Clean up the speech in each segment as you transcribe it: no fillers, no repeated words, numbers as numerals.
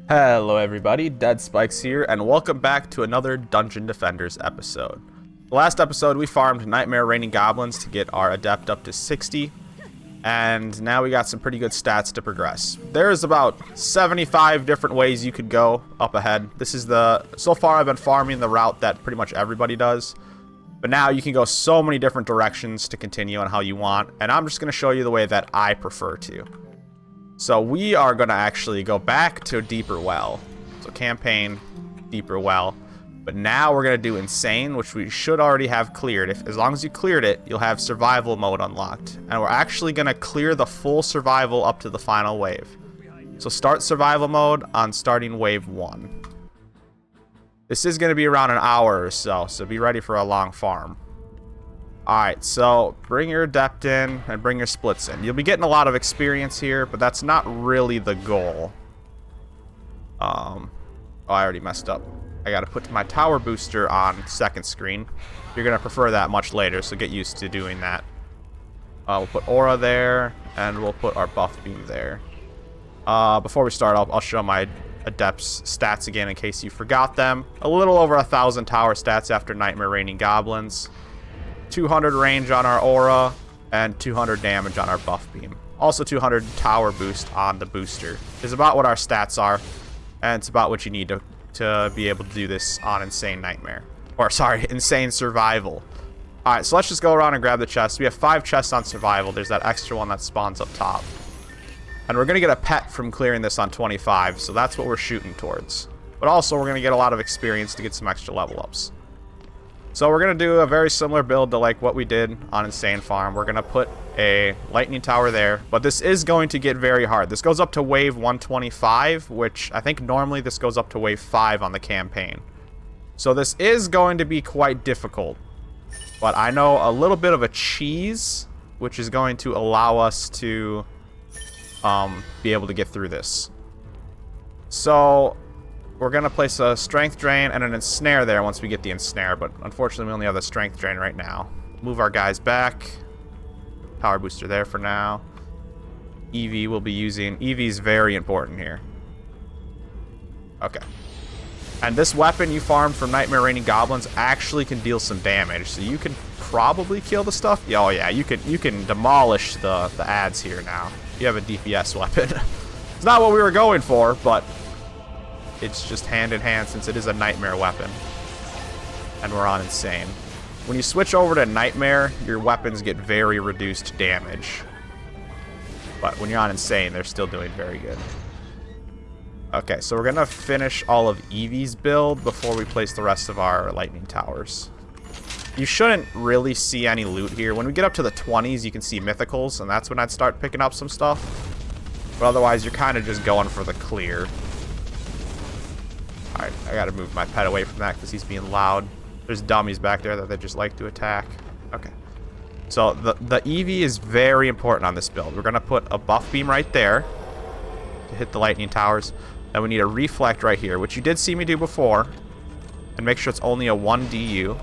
Hello everybody, Dead Spikes here, and welcome back to another Dungeon Defenders episode. The last episode we farmed Nightmare Raining Goblins to get our Adept up to 60, and now we got some pretty good stats to progress. There's about 75 different ways you could go up ahead. So far I've been farming the route that pretty much everybody does, but now you can go so many different directions to continue on how you want, and I'm just going to show you the way that I prefer to. So we are going to actually go back to Deeper Well. So campaign, Deeper Well. But now we're going to do Insane, which we should already have cleared. As long as you cleared it, you'll have survival mode unlocked. And we're actually going to clear the full survival up to the final wave. So start survival mode on starting wave 1. This is going to be around an hour or so be ready for a long farm. Alright, so bring your Adept in and bring your splits in. You'll be getting a lot of experience here, but that's not really the goal. Oh, I already messed up. I gotta put my tower booster on second screen. You're gonna prefer that much later, so get used to doing that. We'll put aura there, and we'll put our buff beam there. Before we start, I'll show my Adept's stats again in case you forgot them. A little over 1,000 tower stats after Nightmare Raining Goblins. 200 range on our aura, and 200 damage on our buff beam. Also 200 tower boost on the booster. Is about what our stats are, and it's about what you need to be able to do this on Insane Nightmare. Or, sorry, Insane Survival. Alright, so let's just go around and grab the chest. We have 5 chests on Survival. There's that extra one that spawns up top. And we're going to get a pet from clearing this on 25, so that's what we're shooting towards. But also, we're going to get a lot of experience to get some extra level ups. So we're going to do a very similar build to like what we did on Insane Farm. We're going to put a lightning tower there, but this is going to get very hard. This goes up to wave 125, which I think normally this goes up to wave 5 on the campaign. So this is going to be quite difficult, but I know a little bit of a cheese, which is going to allow us to be able to get through this. So we're going to place a strength drain and an ensnare there once we get the ensnare, but unfortunately we only have the strength drain right now. Move our guys back. Power booster there for now. EV will be using... EV is very important here. Okay. And this weapon you farmed from Nightmare Raining Goblins actually can deal some damage, so you can probably kill the stuff. Oh yeah, you can demolish the ads here now. You have a DPS weapon. It's not what we were going for, but it's just hand in hand since it is a Nightmare weapon. And we're on Insane. When you switch over to Nightmare, your weapons get very reduced damage. But when you're on Insane, they're still doing very good. Okay, so we're going to finish all of Eevee's build before we place the rest of our lightning towers. You shouldn't really see any loot here. When we get up to the 20s, you can see mythicals, and that's when I'd start picking up some stuff. But otherwise, you're kind of just going for the clear. Alright, I gotta move my pet away from that because he's being loud. There's dummies back there that they just like to attack. Okay. So the EV is very important on this build. We're gonna put a buff beam right there to hit the lightning towers. Then we need a reflect right here, which you did see me do before. And make sure it's only a 1 DU.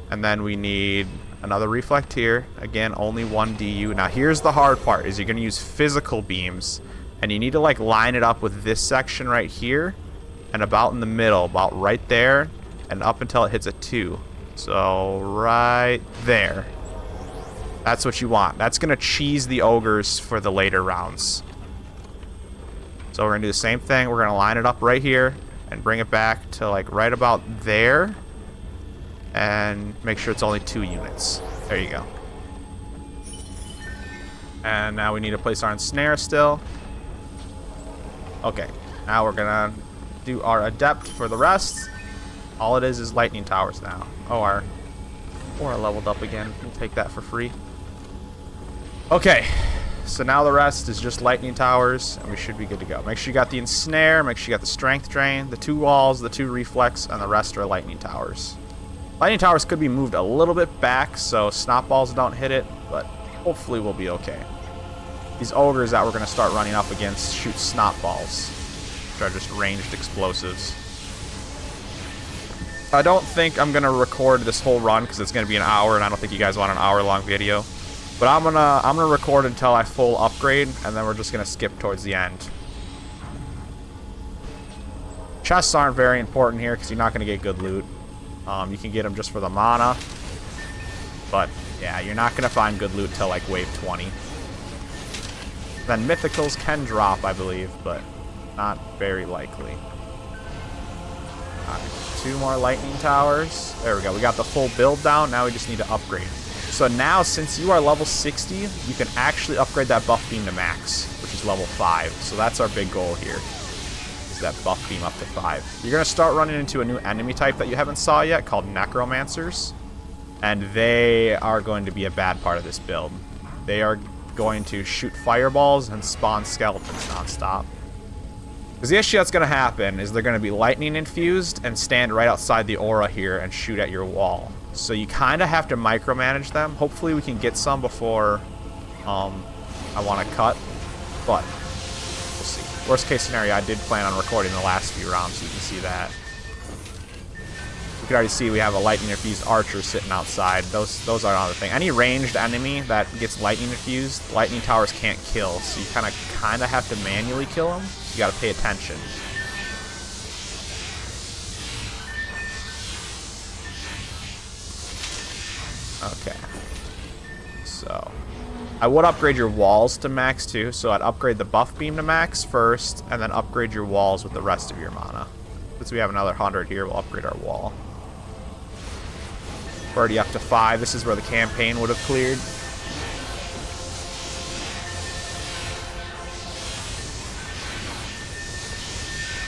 And then we need another reflect here. Again, only 1 DU. Now here's the hard part, is you're gonna use physical beams. And you need to like line it up with this section right here and about in the middle, about right there, and up until it hits a 2. So right there. That's what you want. That's going to cheese the ogres for the later rounds. So we're going to do the same thing. We're going to line it up right here and bring it back to like right about there. And make sure it's only 2 units. There you go. And now we need to place our ensnare still. Okay, now we're gonna do our adept for the rest. All it is lightning towers now. Oh, our aura leveled up again. We'll take that for free. Okay, so now the rest is just lightning towers, and we should be good to go. Make sure you got the ensnare, make sure you got the strength drain, the 2 walls, the 2 reflex, and the rest are lightning towers. Lightning towers could be moved a little bit back so snot balls don't hit it, but hopefully we'll be okay. These ogres that we're going to start running up against shoot snot balls, which are just ranged explosives. I don't think I'm going to record this whole run because it's going to be an hour, and I don't think you guys want an hour-long video. But I'm gonna record until I full upgrade, and then we're just gonna skip towards the end. chests aren't very important here because you're not going to get good loot. You can get them just for the mana. But, yeah, you're not going to find good loot till, like, wave 20. Then mythicals can drop, I believe, but not very likely. Alright, 2 more lightning towers. There we go. We got the full build down. Now we just need to upgrade. So now, since you are level 60, you can actually upgrade that buff beam to max, which is level 5. So that's our big goal here, is that buff beam up to 5. You're going to start running into a new enemy type that you haven't saw yet called necromancers. And they are going to be a bad part of this build. They are going to shoot fireballs and spawn skeletons nonstop. Because the issue that's going to happen is they're going to be lightning infused and stand right outside the aura here and shoot at your wall. So you kind of have to micromanage them. Hopefully we can get some before I want to cut, but we'll see. Worst case scenario, I did plan on recording the last few rounds, so you can see that. You can already see we have a lightning infused archer sitting outside. Those are another thing. Any ranged enemy that gets lightning infused, lightning towers can't kill, so you kind of have to manually kill them. You got to pay attention. Okay. So, I would upgrade your walls to max too, so I'd upgrade the buff beam to max first, and then upgrade your walls with the rest of your mana. Since we have another 100 here, we'll upgrade our wall. We're already up to 5. This is where the campaign would have cleared.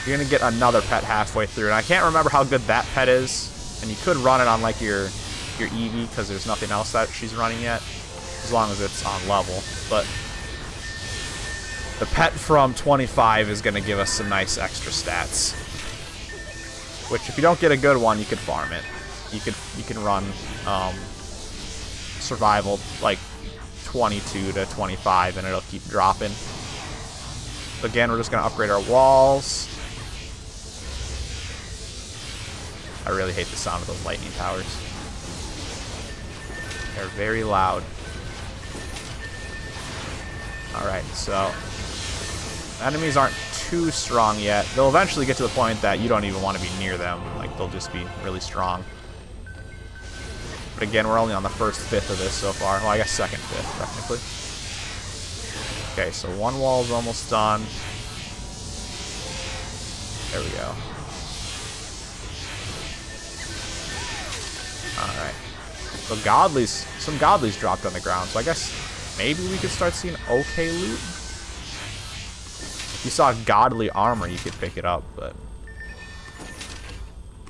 You're going to get another pet halfway through, and I can't remember how good that pet is, and you could run it on like your Eevee because there's nothing else that she's running yet, as long as it's on level. But the pet from 25 is going to give us some nice extra stats, which if you don't get a good one, you could farm it. You can run survival like 22 to 25 and it'll keep dropping. Again, we're just going to upgrade our walls. I really hate the sound of those lightning towers. They're very loud. Alright, so enemies aren't too strong yet. They'll eventually get to the point that you don't even want to be near them. Like, they'll just be really strong. But again, we're only on the first fifth of this so far. Well, I guess second fifth, technically. Okay, so one wall is almost done. There we go. Alright. So some godlies dropped on the ground, so I guess maybe we could start seeing okay loot. If you saw godly armor, you could pick it up, but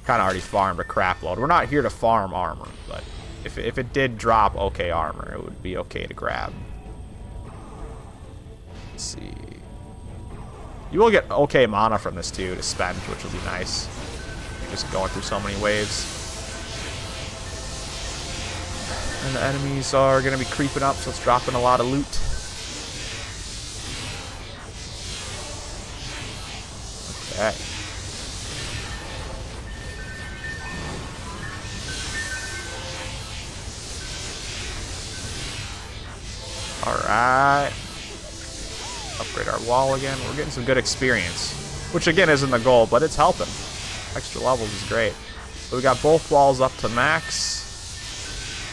kind of already farmed a crap load. We're not here to farm armor, but if it did drop okay armor, it would be okay to grab. Let's see. You will get okay mana from this too to spend, which will be nice. You're just going through so many waves. And the enemies are going to be creeping up, so it's dropping a lot of loot. Okay. Alright. Upgrade our wall again. We're getting some good experience, which again isn't the goal, but it's helping. Extra levels is great. So we got both walls up to max.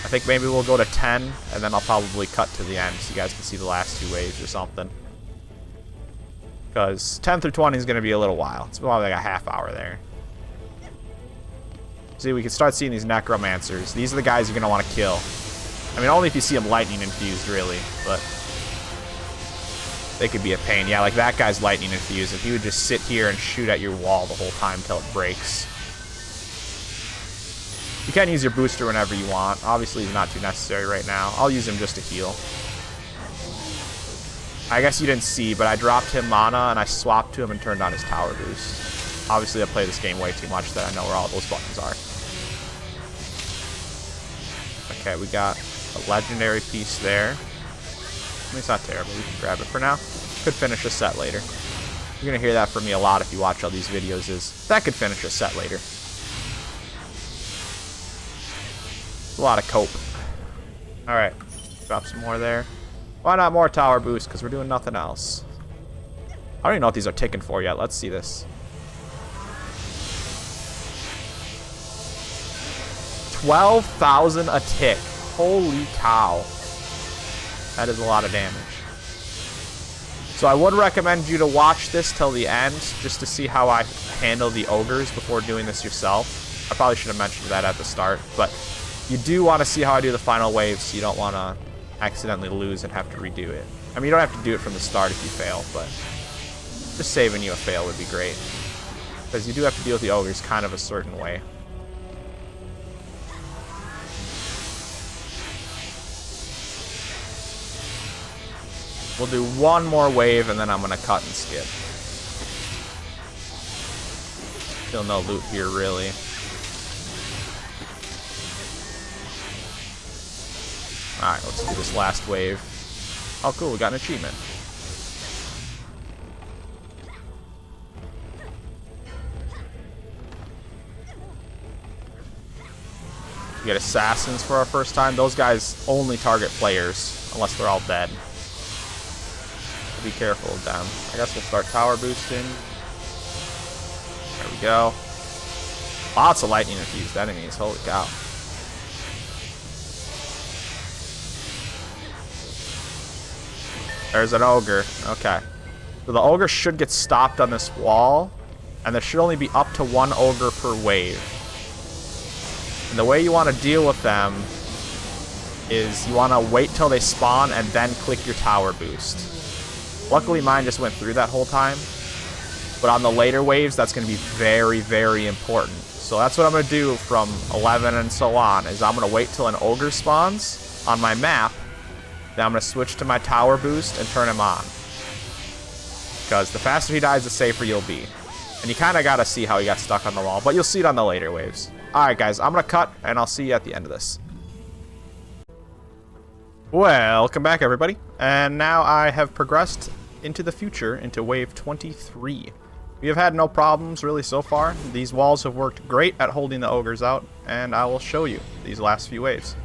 I think maybe we'll go to 10, and then I'll probably cut to the end so you guys can see the last 2 waves or something. Because 10 through 20 is going to be a little while. It's probably like a half hour there. See, we can start seeing these necromancers. These are the guys you're going to want to kill. I mean, only if you see them lightning infused, really, but they could be a pain. Yeah, like that guy's lightning infused. If he would just sit here and shoot at your wall the whole time until it breaks. You can use your booster whenever you want. Obviously, he's not too necessary right now. I'll use him just to heal. I guess you didn't see, but I dropped him mana, and I swapped to him and turned on his tower boost. Obviously, I play this game way too much that I know where all those buttons are. Okay, we got a legendary piece there. I mean, it's not terrible. We can grab it for now. Could finish a set later. You're going to hear that from me a lot if you watch all these videos, is that could finish a set later. A lot of cope. Alright. Drop some more there. Why not more tower boost? Because we're doing nothing else. I don't even know what these are ticking for yet. Let's see this. 12,000 a tick. Holy cow. That is a lot of damage. So I would recommend you to watch this till the end, just to see how I handle the ogres before doing this yourself. I probably should have mentioned that at the start, but you do want to see how I do the final wave, so you don't want to accidentally lose and have to redo it. I mean, you don't have to do it from the start if you fail, but just saving you a fail would be great. Because you do have to deal with the ogres kind of a certain way. We'll do one more wave, and then I'm going to cut and skip. Still no loot here, really. Alright, let's do this last wave. Oh, cool, we got an achievement. We get assassins for our first time. Those guys only target players, unless they're all dead. Be careful of them. I guess we'll start tower boosting. There we go. Lots of lightning infused enemies. Holy cow. There's an ogre. Okay. So the ogre should get stopped on this wall, and there should only be up to one ogre per wave. And the way you want to deal with them is you want to wait till they spawn and then click your tower boost. Luckily, mine just went through that whole time. But on the later waves, that's going to be very, very important. So that's what I'm going to do from 11 and so on, is I'm going to wait till an ogre spawns on my map. Then I'm going to switch to my tower boost and turn him on. Because the faster he dies, the safer you'll be. And you kind of got to see how he got stuck on the wall, but you'll see it on the later waves. Alright guys, I'm going to cut, and I'll see you at the end of this. Welcome back, everybody. And now I have progressed into the future, into wave 23. We have had no problems really so far. These walls have worked great at holding the ogres out, and I will show you these last few waves.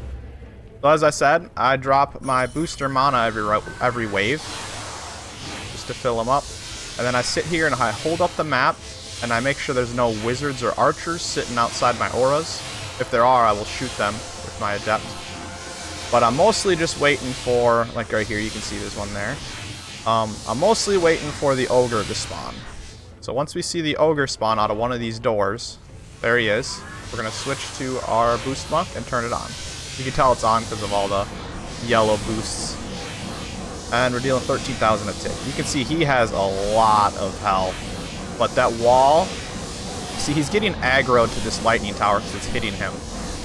So as I said, I drop my booster mana every wave, just to fill them up. And then I sit here and I hold up the map, and I make sure there's no wizards or archers sitting outside my auras. If there are, I will shoot them with my adept. But I'm mostly just waiting for, like right here, you can see there's one there. I'm mostly waiting for the ogre to spawn. So once we see the ogre spawn out of one of these doors, there he is. We're going to switch to our boost monk and turn it on. You can tell it's on because of all the yellow boosts. And we're dealing 13,000 a tick. You can see he has a lot of health. But that wall, see, he's getting aggroed to this lightning tower because it's hitting him.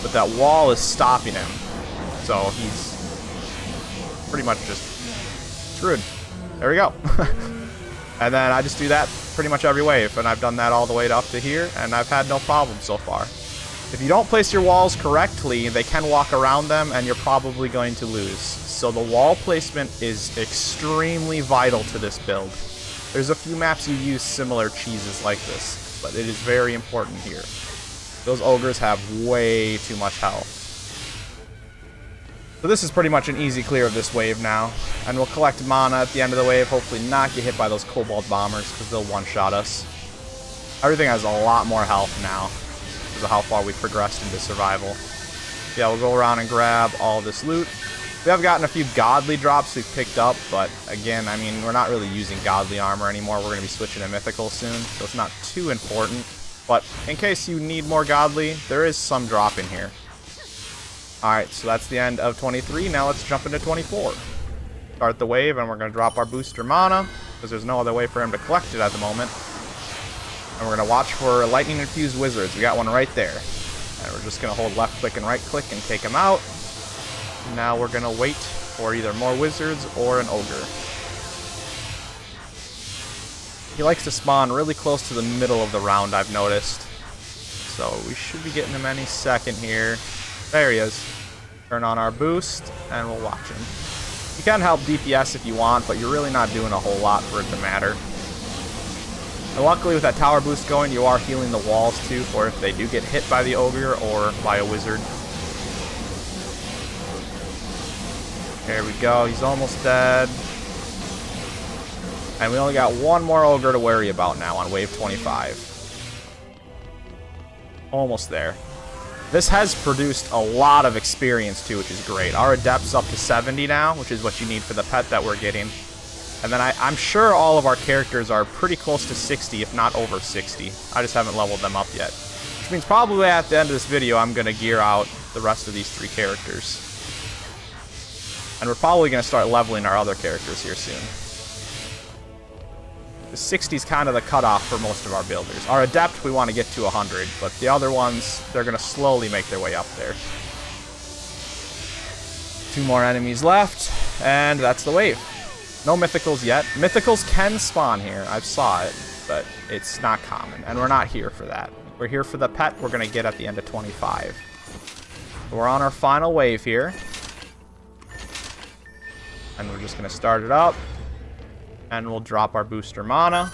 But that wall is stopping him. So he's pretty much just screwed. There we go. And then I just do that pretty much every wave, and I've done that all the way up to here, and I've had no problem so far. If you don't place your walls correctly, they can walk around them, and you're probably going to lose. So the wall placement is extremely vital to this build. There's a few maps you use similar cheeses like this, but it is very important here. Those ogres have way too much health. So this is pretty much an easy clear of this wave now. And we'll collect mana at the end of the wave, hopefully not get hit by those kobold bombers, because they'll one-shot us. Everything has a lot more health now, because of how far we've progressed into survival. Yeah, we'll go around and grab all this loot. We have gotten a few godly drops we've picked up, but again, I mean, we're not really using godly armor anymore. We're going to be switching to mythical soon, so it's not too important. But in case you need more godly, there is some drop in here. Alright, so that's the end of 23. Now let's jump into 24. Start the wave, and we're going to drop our booster mana, because there's no other way for him to collect it at the moment. And we're going to watch for lightning-infused wizards. We got one right there. And we're just going to hold left-click and right-click and take him out. Now we're going to wait for either more wizards or an ogre. He likes to spawn really close to the middle of the round, I've noticed. So we should be getting him any second here. There he is. Turn on our boost, and we'll watch him. You can help DPS if you want, but you're really not doing a whole lot for it to matter. And luckily with that tower boost going, you are healing the walls too, for if they do get hit by the ogre or by a wizard. There we go, he's almost dead. And we only got one more ogre to worry about now on wave 25. Almost there. This has produced a lot of experience too, which is great. Our adept's up to 70 now, which is what you need for the pet that we're getting. And then I'm sure all of our characters are pretty close to 60, if not over 60. I just haven't leveled them up yet. Which means probably at the end of this video, I'm going to gear out the rest of these 3 characters. And we're probably going to start leveling our other characters here soon. The 60 is kind of the cutoff for most of our builders. Our adept, we want to get to 100, but the other ones, they're going to slowly make their way up there. 2 more enemies left, and that's the wave. No mythicals yet. Mythicals can spawn here. I saw it, but it's not common, and we're not here for that. We're here for the pet we're going to get at the end of 25. We're on our final wave here. And we're just going to start it up. And we'll drop our booster mana.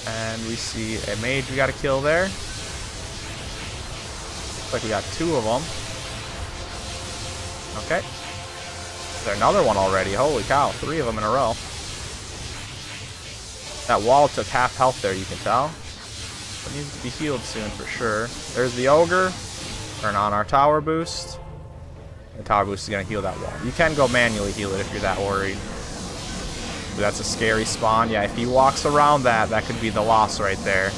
And we see a mage we got to kill there. Looks like we got 2 of them. Okay. Is there another one already? Holy cow, 3 of them in a row. That wall took half health there, you can tell. It needs to be healed soon for sure. There's the ogre. Turn on our tower boost. The tower boost is going to heal that wall. You can go manually heal it if you're that worried. Ooh, that's a scary spawn. Yeah, if he walks around that, that could be the loss right there.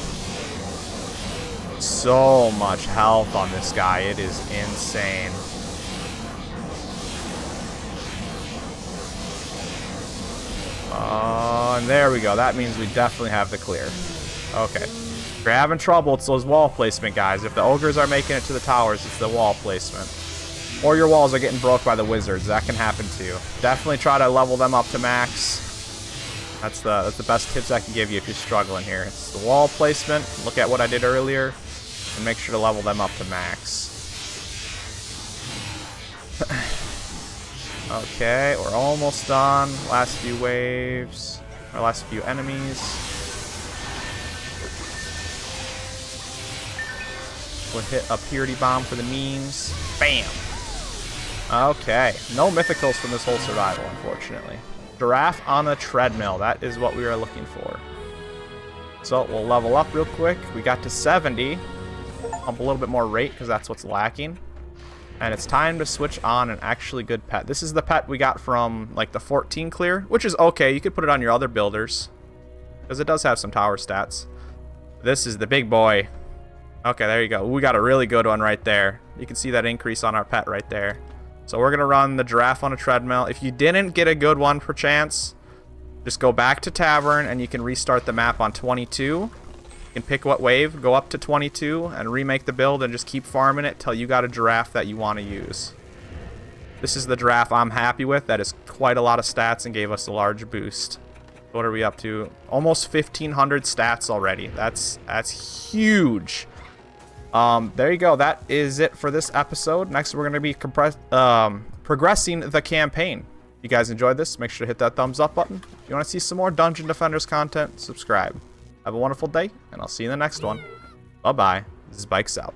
So much health on this guy. It is insane. And there we go. That means we definitely have the clear. Okay. If you're having trouble, it's those wall placement guys. If the ogres are making it to the towers, it's the wall placement. Or your walls are getting broke by the wizards. That can happen too. Definitely try to level them up to max. That's the best tips I can give you if you're struggling here. It's the wall placement. Look at what I did earlier. And make sure to level them up to max. Okay, we're almost done. Last few waves. Or last few enemies. We'll hit a purity bomb for the memes. Bam! Okay, no mythicals from this whole survival, unfortunately. Giraffe on a treadmill. That is what we are looking for. So we'll level up real quick. We got to 70. Pump a little bit more rate because that's what's lacking. And it's time to switch on an actually good pet. This is the pet we got from like the 14 clear, which is okay. You could put it on your other builders because it does have some tower stats. This is the big boy. Okay, there you go. We got a really good one right there. You can see that increase on our pet right there. So we're going to run the giraffe on a treadmill. If you didn't get a good one per chance, just go back to tavern and you can restart the map on 22. You can pick what wave, go up to 22 and remake the build and just keep farming it till you got a giraffe that you want to use. This is the giraffe I'm happy with. That is quite a lot of stats and gave us a large boost. What are we up to? Almost 1,500 stats already. That's huge. There you go. That is it for this episode. Next, we're going to be progressing the campaign. If you guys enjoyed this, make sure to hit that thumbs up button. If you want to see some more Dungeon Defenders content, subscribe. Have a wonderful day, and I'll see you in the next one. Bye-bye. This is Bikes out.